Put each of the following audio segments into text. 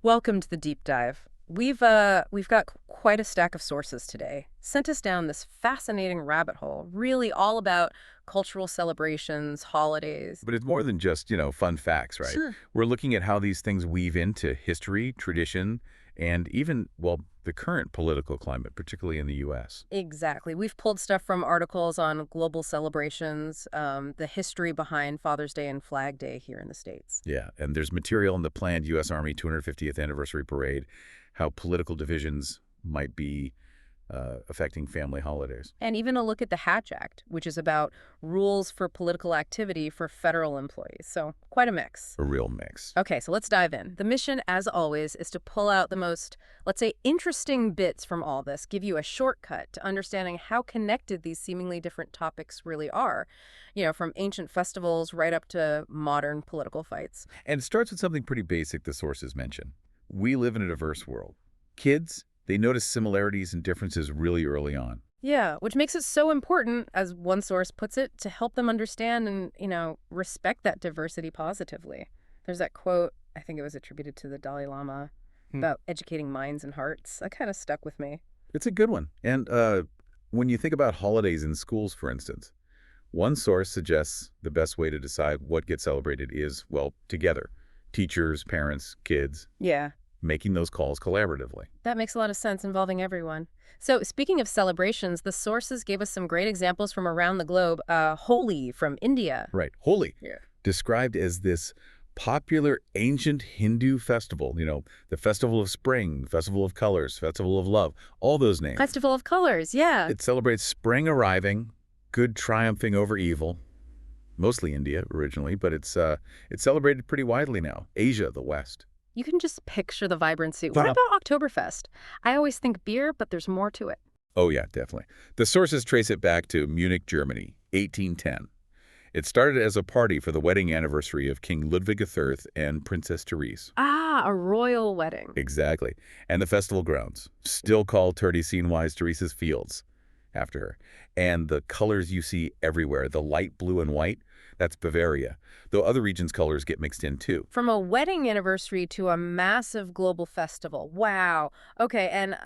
Welcome to the deep dive. We've got quite a stack of sources today. Sent us down this fascinating rabbit hole, really all about cultural celebrations, holidays. But it's more than just, fun facts, right? Sure. We're looking at how these things weave into history, tradition, and even, well, the current political climate, particularly in the U.S. Exactly. We've pulled stuff from articles on global celebrations, the history behind Father's Day and Flag Day here in the States. Yeah, and there's material in the planned U.S. Army 250th anniversary parade, how political divisions might be affecting family holidays. And even a look at the Hatch Act, which is about rules for political activity for federal employees. So quite a mix. A real mix. Okay, so let's dive in. The mission, as always, is to pull out the most, let's say, interesting bits from all this, give you a shortcut to understanding how connected these seemingly different topics really are, from ancient festivals right up to modern political fights. And it starts with something pretty basic the sources mention. We live in a diverse world. Kids, they notice similarities and differences really early on. Yeah, which makes it so important, as one source puts it, to help them understand and, respect that diversity positively. There's that quote, I think it was attributed to the Dalai Lama, Hmm. about educating minds and hearts. That kind of stuck with me. It's a good one. And when you think about holidays in schools, for instance, one source suggests the best way to decide what gets celebrated is, well, together. Teachers, parents, kids, Yeah. making those calls collaboratively. That makes a lot of sense involving everyone. So, speaking of celebrations, the sources gave us some great examples from around the globe. Holi from India. Right. Holi, Yeah. described as this popular ancient Hindu festival, the festival of spring, the festival of colors, festival of love, all those names. Festival of Colors, yeah. It celebrates spring arriving, good triumphing over evil, mostly India originally, but it's celebrated pretty widely now. Asia, the West. You can just picture the vibrancy. What Wow. about Oktoberfest? I always think beer, but there's more to it. Oh, yeah, definitely. The sources trace it back to Munich, Germany, 1810. It started as a party for the wedding anniversary of King Ludwig III and Princess Therese. Ah, a royal wedding. Exactly. And the festival grounds, still called Terty-Seen-Wise Therese's Fields, after her. And the colors you see everywhere, the light blue and white, that's Bavaria. Though other regions' colors get mixed in too. From a wedding anniversary to a massive global festival. Wow. Okay, and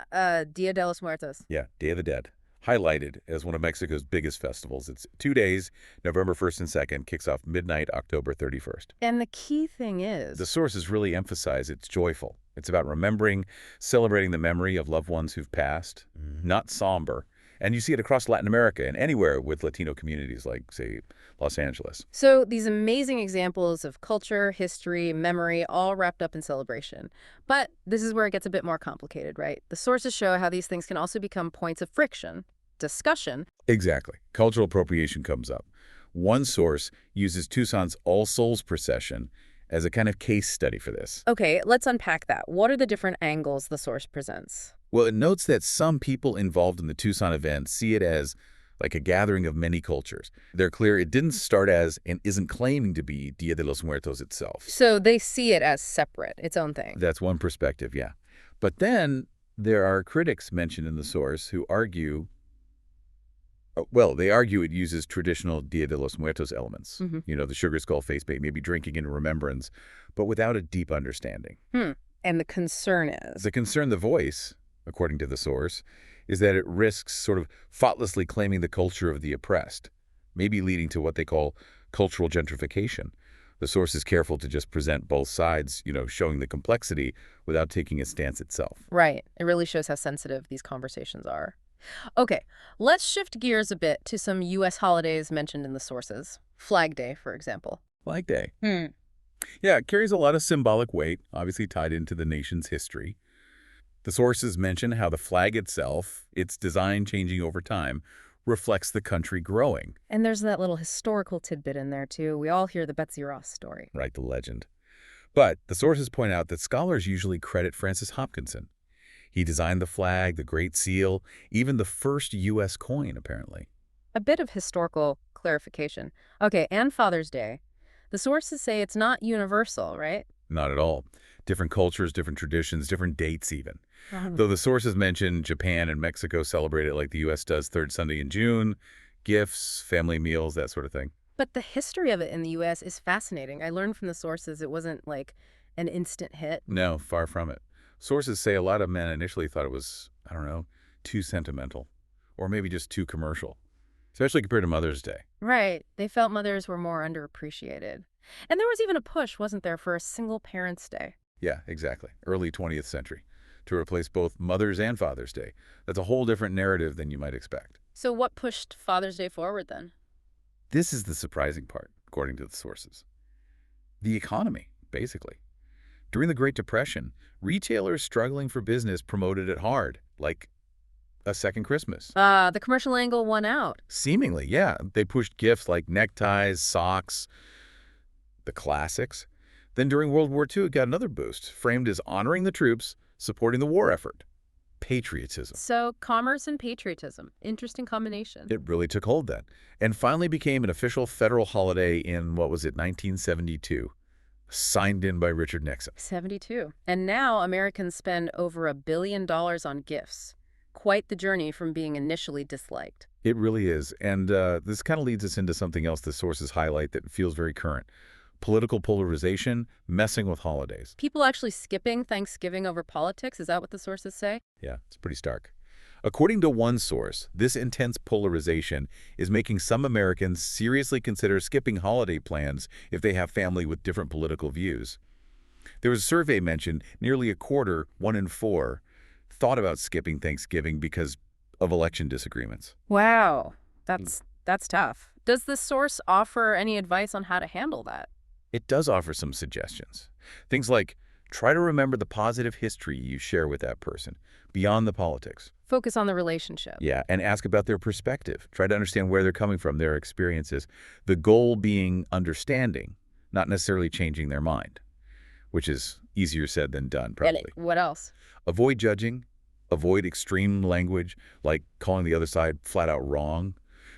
Dia de los Muertos. Yeah, Day of the Dead. Highlighted as one of Mexico's biggest festivals. It's 2 days, November 1st and 2nd, kicks off midnight, October 31st. And the key thing is, The sources really emphasize it's joyful. It's about remembering, celebrating the memory of loved ones who've passed, not somber. And you see it across Latin America and anywhere with Latino communities like, say, Los Angeles. so these amazing examples of culture, history, memory, all wrapped up in celebration. But this is where it gets a bit more complicated, right? The sources show how these things can also become points of friction, discussion. Exactly. Cultural appropriation comes up. One source uses Tucson's All Souls procession as a kind of case study for this. Okay, let's unpack that. What are the different angles the source presents? Well, it notes that some people involved in the Tucson event see it as like a gathering of many cultures. They're clear it didn't start as and isn't claiming to be Dia de los Muertos itself. So they see it as separate, its own thing. That's one perspective, yeah. But then there are critics mentioned in the source who argue, well, they argue it uses traditional Dia de los Muertos elements. Hmm. The sugar skull face paint, maybe drinking in remembrance, but without a deep understanding. And the concern is, The concern the voice, according to the source, is that it risks sort of thoughtlessly claiming the culture of the oppressed, maybe leading to what they call cultural gentrification. The source is careful to just present both sides, showing the complexity without taking a stance itself. right, it really shows how sensitive these conversations are. Okay, let's shift gears a bit to some U.S. holidays mentioned in the sources. Flag Day, for example. Flag Day. Yeah, it carries a lot of symbolic weight, obviously tied into the nation's history. The sources mention how the flag itself, its design changing over time, reflects the country growing, And there's that little historical tidbit in there, too. We all hear the Betsy Ross story. right, the legend. But the sources point out that scholars usually credit Francis Hopkinson. He designed the flag, the Great Seal, even the first U.S. coin, apparently. A bit of historical clarification. Okay, and Father's Day. The sources say it's not universal, right? Not at all. Different cultures, different traditions, different dates even. Though the sources mention Japan and Mexico celebrate it like the U.S. does third Sunday in June, gifts, family meals, that sort of thing. But the history of it in the U.S. is fascinating. I learned from the sources it wasn't like an instant hit. No, far from it. Sources say a lot of men initially thought it was, I don't know, too sentimental, or maybe just too commercial, especially compared to Mother's Day. Right. They felt mothers were more underappreciated. And there was even a push, wasn't there, for a single Parents' Day? Yeah, exactly. Early 20th century. To replace both Mother's and Father's Day. That's a whole different narrative than you might expect. So what pushed Father's Day forward then? This is the surprising part, according to the sources. The economy, basically. During the Great Depression, retailers struggling for business promoted it hard, like a second Christmas. The commercial angle won out. Seemingly, yeah. They pushed gifts like neckties, socks, the classics. Then during World War II, it got another boost, framed as honoring the troops, supporting the war effort. Patriotism. So commerce and patriotism. Interesting combination. It really took hold then, and finally became an official federal holiday in, what was it, 1972, signed in by Richard Nixon. 72. And now Americans spend over $1 billion on gifts. Quite the journey from being initially disliked. It really is, and this kind of leads us into something else the sources highlight that feels very current. Political polarization, messing with holidays. People actually skipping Thanksgiving over politics? Is that what the sources say? Yeah, it's pretty stark. According to one source, this intense polarization is making some Americans seriously consider skipping holiday plans if they have family with different political views. There was a survey mentioned nearly a quarter, 1 in 4, thought about skipping Thanksgiving because of election disagreements. Wow. That's tough. Does the source offer any advice on how to handle that? It does offer some suggestions. Things like, try to remember the positive history you share with that person, beyond the politics. Focus on the relationship. Yeah, and ask about their perspective. Try to understand where they're coming from, their experiences. The goal being understanding, not necessarily changing their mind, which is easier said than done, probably. And what else? Avoid judging. Avoid extreme language, like calling the other side flat out wrong.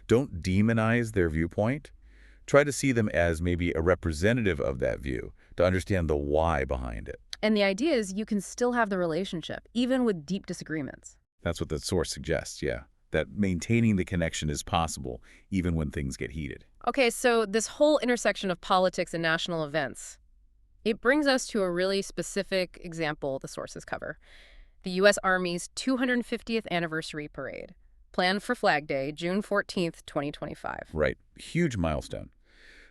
Don't demonize their viewpoint. Try to see them as maybe a representative of that view to understand the why behind it. And the idea is you can still have the relationship, even with deep disagreements. That's what the source suggests, yeah. That maintaining the connection is possible, even when things get heated. Okay, so this whole intersection of politics and national events, it brings us to a really specific example the sources cover. The U.S. Army's 250th anniversary parade, planned for Flag Day, June 14th, 2025. Right. Huge milestone.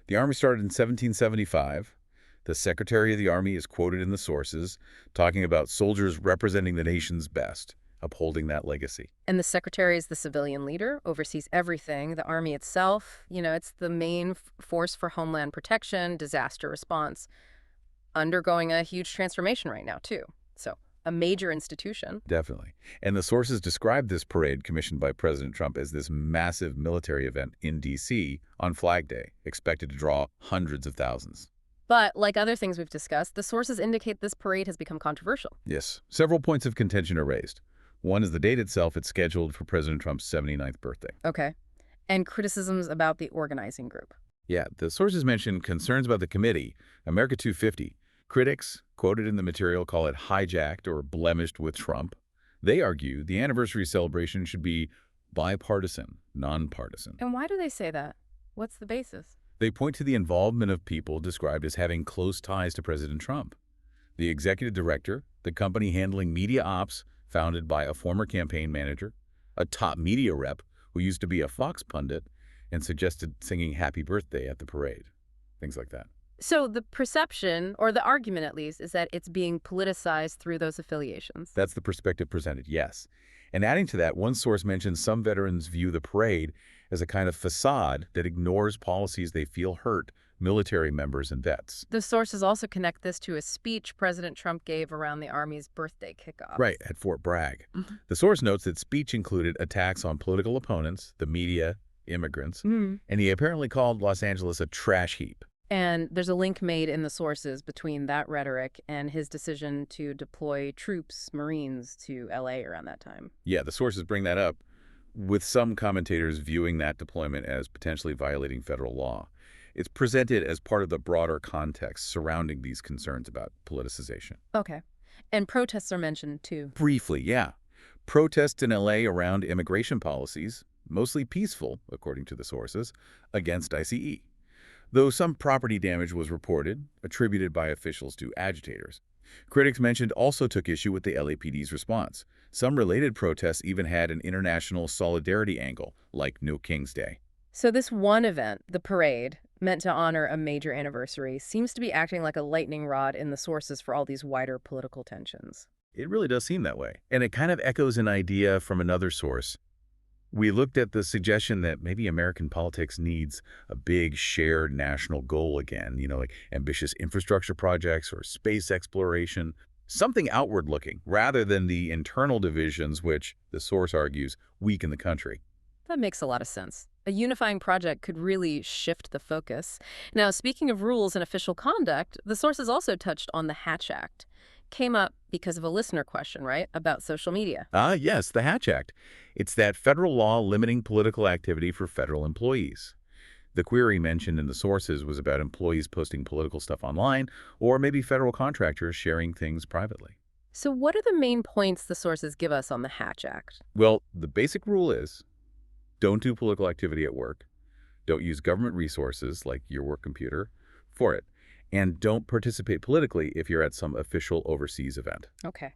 The Army started in 1775. The Secretary of the Army is quoted in the sources talking about soldiers representing the nation's best, upholding that legacy. And the Secretary is the civilian leader, oversees everything. The Army itself, it's the main force for homeland protection, disaster response, undergoing a huge transformation right now, too. So a major institution. Definitely. And the sources described this parade commissioned by President Trump as this massive military event in D.C. on Flag Day, expected to draw hundreds of thousands. But like other things we've discussed, the sources indicate this parade has become controversial. Yes. Several points of contention are raised. One is the date itself. It's scheduled for President Trump's 79th birthday. Okay. And criticisms about the organizing group. Yeah, the sources mention concerns about the committee, America 250. Critics, quoted in the material, call it hijacked or blemished with Trump. They argue the anniversary celebration should be bipartisan, nonpartisan. And why do they say that? What's the basis? They point to the involvement of people described as having close ties to President Trump. The executive director, the company handling media ops, founded by a former campaign manager, a top media rep who used to be a Fox pundit and suggested singing Happy Birthday at the parade. Things like that. So the perception, or the argument at least, is that it's being politicized through those affiliations. That's the perspective presented, yes. And adding to that, one source mentions some veterans view the parade as a kind of facade that ignores policies they feel hurt military members and vets. The sources also connect this to a speech President Trump gave around the Army's birthday kickoff. Right, at Fort Bragg. Mhm. The source notes that speech included attacks on political opponents, the media, immigrants, and he apparently called Los Angeles a trash heap. And there's a link made in the sources between that rhetoric and his decision to deploy troops, Marines, to L.A. around that time. Yeah, the sources bring that up, with some commentators viewing that deployment as potentially violating federal law. It's presented as part of the broader context surrounding these concerns about politicization. Okay. And protests are mentioned, too. Briefly, yeah. Protests in L.A. around immigration policies, mostly peaceful, according to the sources, against ICE. though some property damage was reported, attributed by officials to agitators. Critics mentioned also took issue with the LAPD's response. Some related protests even had an international solidarity angle, like No King's Day. So this one event, the parade, meant to honor a major anniversary, seems to be acting like a lightning rod in the sources for all these wider political tensions. It really does seem that way. And it kind of echoes an idea from another source. We looked at the suggestion that maybe American politics needs a big shared national goal again, like ambitious infrastructure projects or space exploration, something outward looking rather than the internal divisions which, the source argues, weaken the country. That makes a lot of sense. A unifying project could really shift the focus. Now, speaking of rules and official conduct, the sources also touched on the Hatch Act. Came up because of a listener question, right, about social media. Yes, the Hatch Act. It's that federal law limiting political activity for federal employees. The query mentioned in the sources was about employees posting political stuff online or maybe federal contractors sharing things privately. So what are the main points the sources give us on the Hatch Act? Well, the basic rule is don't do political activity at work, don't use government resources like your work computer for it, and don't participate politically if you're at some official overseas event. Okay.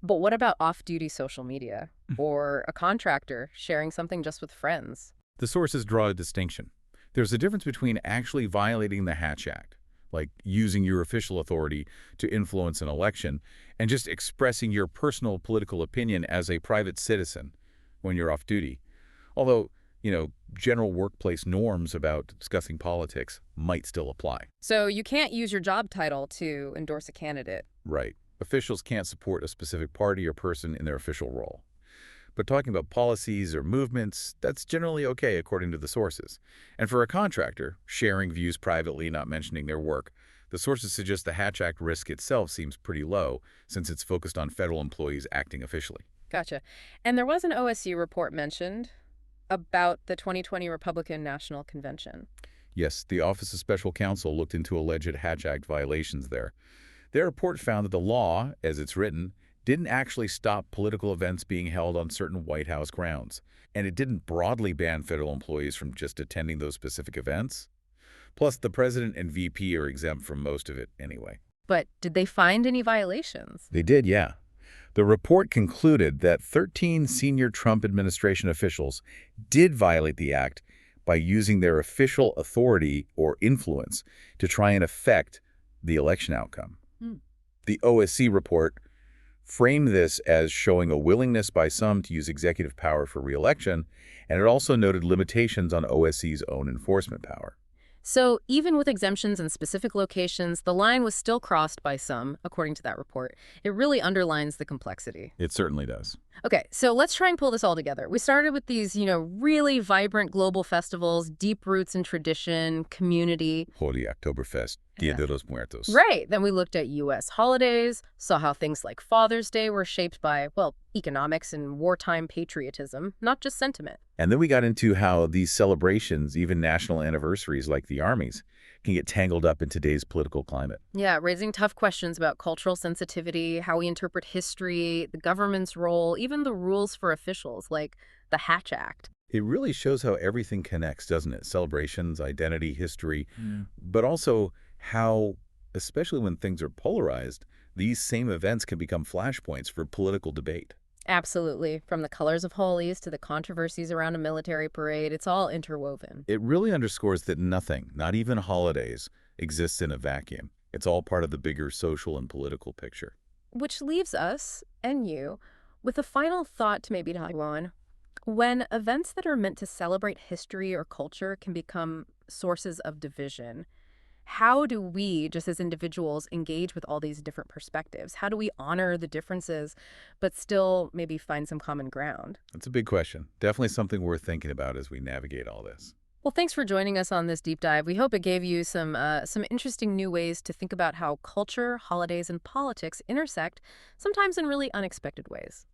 But what about off-duty social media or a contractor sharing something just with friends? The sources draw a distinction. There's a difference between actually violating the Hatch Act, like using your official authority to influence an election, and just expressing your personal political opinion as a private citizen when you're off duty. Although, general workplace norms about discussing politics might still apply. So you can't use your job title to endorse a candidate. Right. Officials can't support a specific party or person in their official role. But talking about policies or movements, that's generally okay according to the sources. And for a contractor, sharing views privately, not mentioning their work, the sources suggest the Hatch Act risk itself seems pretty low since it's focused on federal employees acting officially. Gotcha. And there was an OSU report mentioned about the 2020 Republican National Convention. Yes, the Office of Special Counsel looked into alleged Hatch Act violations there. Their report found that the law, as it's written, didn't actually stop political events being held on certain White House grounds, and it didn't broadly ban federal employees from just attending those specific events. Plus, the president and VP are exempt from most of it anyway. But did they find any violations? They did, yeah. The report concluded that 13 senior Trump administration officials did violate the act by using their official authority or influence to try and affect the election outcome. The OSC report framed this as showing a willingness by some to use executive power for re-election, and it also noted limitations on OSC's own enforcement power. So even with exemptions in specific locations, the line was still crossed by some, according to that report. It really underlines the complexity. It certainly does. Okay, so let's try and pull this all together. We started with these, really vibrant global festivals, deep roots in tradition, community. Holy Oktoberfest, Dia de los Muertos. Right. Then we looked at U.S. holidays, saw how things like Father's Day were shaped by, economics and wartime patriotism, not just sentiment. And then we got into how these celebrations, even national anniversaries like the Army's, can get tangled up in today's political climate. Yeah, raising tough questions about cultural sensitivity, how we interpret history, the government's role, even the rules for officials, like the Hatch Act. It really shows how everything connects, doesn't it? Celebrations, identity, history, but also how, especially when things are polarized, these same events can become flashpoints for political debate. Absolutely. From the colors of holies to the controversies around a military parade, it's all interwoven. It really underscores that nothing, not even holidays, exists in a vacuum. It's all part of the bigger social and political picture. Which leaves us, and you, with a final thought to maybe talk on. When events that are meant to celebrate history or culture can become sources of division, how do we, just as individuals, engage with all these different perspectives? How do we honor the differences, but still maybe find some common ground? That's a big question. Definitely something worth thinking about as we navigate all this. Well, thanks for joining us on this deep dive. We hope it gave you some interesting new ways to think about how culture, holidays, and politics intersect, sometimes in really unexpected ways.